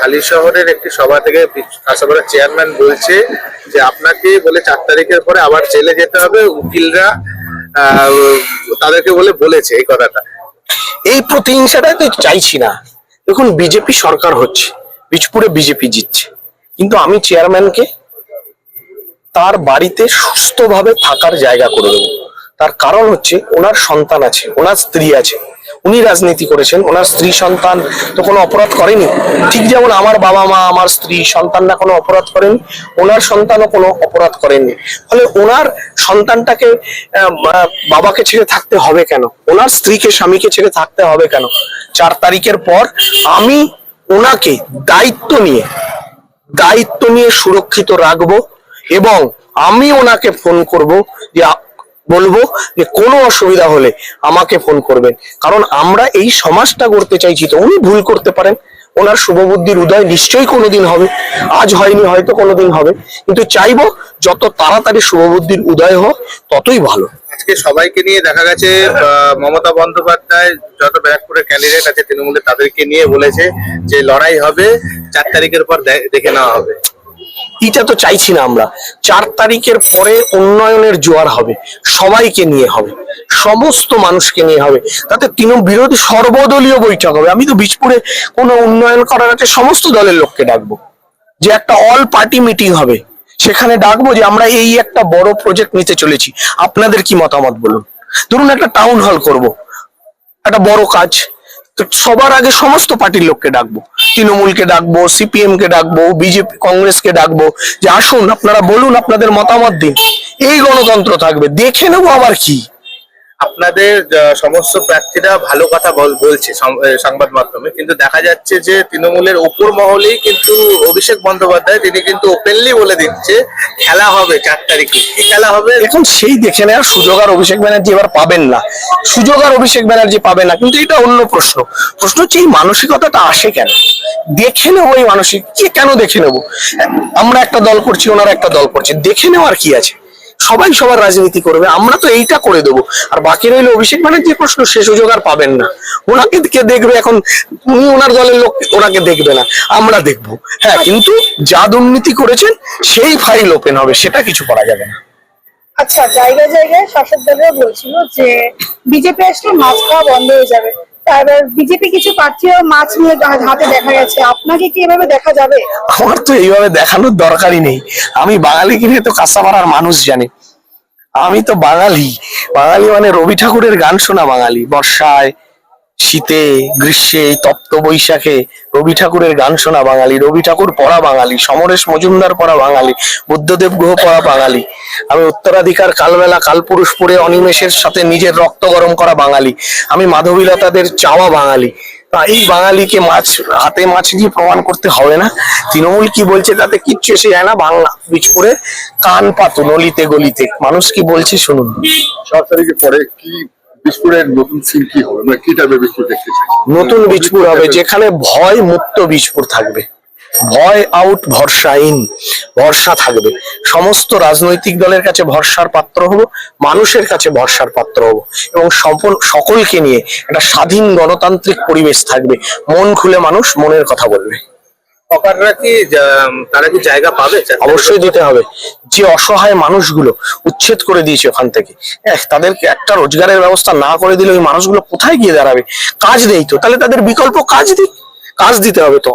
হালি শহরের একটি সভা থেকে কাঁচাপাড়ার চেয়ারম্যান বলছে যে আপনাকে বলে 4 তারিখের পরে আবার জেলে যেতে হবে, উকিলরা তাদেরকে বলেছে এই কথাটা। এই প্রতিহিংসাটাই তো চাইছি না। দেখুন, বিজেপি সরকার হচ্ছে, বীজপুরে বিজেপি জিতছে, কিন্তু আমি চেয়ারম্যানকে তার বাড়িতে সুস্থভাবে থাকার জায়গা করে দেবো। তার কারণ হচ্ছে ওনার সন্তান আছে, ওনার স্ত্রী আছে, উনি রাজনীতি করেছেন, ওনার স্ত্রী সন্তান তো কোনো অপরাধ করেনি। ঠিক যেমন আমার বাবা মা, আমার স্ত্রী সন্তানরা কোনো অপরাধ করেনি, ওনার সন্তানও কোনো অপরাধ করেননি। ফলে ওনার সন্তানটাকে বাবাকে ছেড়ে থাকতে হবে কেন? ওনার স্ত্রীকে, স্বামীকে ছেড়ে থাকতে হবে কেন? 4 তারিখের পর আমি ওনাকে দায়িত্ব নিয়ে সুরক্ষিত রাখবো এবং আমি ওনাকে ফোন করব, যে বলবো যে কোনো অসুবিধা হলে আমাকে ফোন করবেন। কারণ আমরা এই সমাজটা গড়তে চাইছি। তো উনি ভুল করতে পারেন, ওনার শুভবুদ্ধির উদয় নিশ্চয়ই কোনোদিন হবে, আজ হয়নি, হয়তো কোনোদিন হবে, কিন্তু চাইবো যত তাড়াতাড়ি শুভবুদ্ধির উদয় হোক ততই ভালো। আজকে সবাইকে নিয়ে দেখা গেছে মমতা বন্দ্যোপাধ্যায় যত ব্যারাকপুরের ক্যান্ডিডেট আছে তৃণমূলের, তাদেরকে নিয়ে বলেছে যে লড়াই হবে, 4 তারিখের পর দেখে নেওয়া হবে। এটা তো চাইছি না আমরা। 4 তারিখের পরে উন্নয়নের জোয়ার হবে, সবাইকে নিয়ে হবে, সমস্ত মানুষকে নিয়ে হবে, তাতে তৃণমূল বিরোধী সর্বদলীয় বৈঠক হবে। আমি তো বীজপুরে কোনো উন্নয়ন করার আছে সমস্ত দলের লোককে ডাকবো, যে একটা অল পার্টি মিটিং হবে, সেখানে ডাকবো যে আমরা এই একটা বড় প্রজেক্ট নিতে চলেছি, আপনাদের কি মতামত বলুন। ধরুন একটা টাউন হল করব, একটা বড় কাজ, তো সবার আগে সমস্ত পার্টির লোককে ডাকবো, তৃণমূলকে ডাকবো, সিপিএম কে ডাকবো, বিজেপি কংগ্রেসকে ডাকবো, যে আসুন আপনারা বলুন, আপনাদের মতামত দিন। এই গণতন্ত্র থাকবে, দেখে নেবো আবার কি। আপনাদের সমস্ত প্রার্থীরা ভালো কথা বলছে সংবাদ মাধ্যমে, কিন্তু দেখা যাচ্ছে যে তৃণমূলের উপর মহলেই কিন্তু অভিষেক বন্দ্যোপাধ্যায় তিনি কিন্তু ওপেনলি বলে দিচ্ছে খেলা হবে 4 তারিখে। কি খেলা হবে এখন সেই দেখে নেওয়ার সুযোগ আর অভিষেক ব্যানার্জি এবার পাবেন না, সুযোগ আর অভিষেক ব্যানার্জি পাবে না। কিন্তু এটা অন্য প্রশ্ন হচ্ছে এই মানসিকতাটা আসে কেন? দেখে নেবো, এই মানসিক কি কেন দেখে নেবো? আমরা একটা দল করছি, ওনারা একটা দল করছে, দেখে নেওয়ার কি আছে? সবাই সবার রাজনীতি করবে, আমরা তো এইটা করে দেবো। আর বাকি রইলো অভিষেক ব্যানার্জি প্রশ্ন, সে সুযোগ আর পাবেন না। ওনাকে কে দেখবে এখন? উনি ওনার দলের লোক, ওনাকে দেখবে না, আমরা দেখবো। হ্যাঁ, কিন্তু যা দুর্নীতি করেছেন সেই ফাইল ওপেন হবে, সেটা কিছু করা যাবে না। আচ্ছা, জায়গায় জায়গায় শাসক দলরা বলছিল যে বিজেপি আসলে মাছ খাওয়া বন্ধ হয়ে যাবে, এবার বিজেপি কিছু প্রার্থীও মাছ নিয়ে হাতে দেখা গেছে, আপনাকে কি এভাবে দেখা যাবে? আমার তো এইভাবে দেখানোর দরকারই নেই। আমি বাঙালি কিনে তো কাঁচাপাড়ার মানুষ জানে, আমি তো বাঙালি। বাঙালি মানে রবি ঠাকুরের গান শোনা বাঙালি, বর্ষায়, শীতে, গ্রীষ্মে, তপ্ত বৈশাখে রবি ঠাকুরের গান শোনা বাঙালি, রবি ঠাকুর পড়া বাঙালি, সমরেশ মজুমদার পড়া বাঙালি, বুদ্ধদেব গুহ পড়া বাঙালি। আমি উত্তরাধিকার কালবেলা কালপুরুষ পড়ে অনিমেষের সাথে নিজের রক্ত গরম করা বাঙালি। আমি মাধবীলতাদের চাওয়া বাঙালি। তা এই বাঙালিকে হাতে মাছ দিয়ে প্রমাণ করতে হবে না। তৃণমূল কি বলছে তাতে কিচ্ছু এসে যায় না। বাংলা বীজপুরে কান পাতুন অলিতে গলিতে, মানুষ কি বলছে শুনুন। 4 তারিখের পরে কি বীজপুরের নতুন সিন কি হবে, মানে কি টাইপের বীজপুর দেখতে চাই? নতুন বীজপুর হবে যেখানে ভয় মুক্ত বীজপুর থাকবে, ভয় আউট, ভরসা ইন, ভরসা থাকবে। সমস্ত রাজনৈতিক দলের কাছে ভরসার পাত্র হব, মানুষের কাছে ভরসার পাত্র হব, এবং সকলকে নিয়ে একটা স্বাধীন গণতান্ত্রিক পরিবেশ থাকবে। মন খুলে মানুষ মনের কথা বলবে। তারা কি জায়গা পাবে? অবশ্যই দিতে হবে। যে অসহায় মানুষগুলো উচ্ছেদ করে দিয়েছে ওখান থেকে, তাদেরকে একটা রোজগারের ব্যবস্থা না করে দিলে ওই মানুষগুলো কোথায় গিয়ে দাঁড়াবে? কাজ নেই তো, তাহলে তাদের বিকল্প কাজ দিতে হবে তো।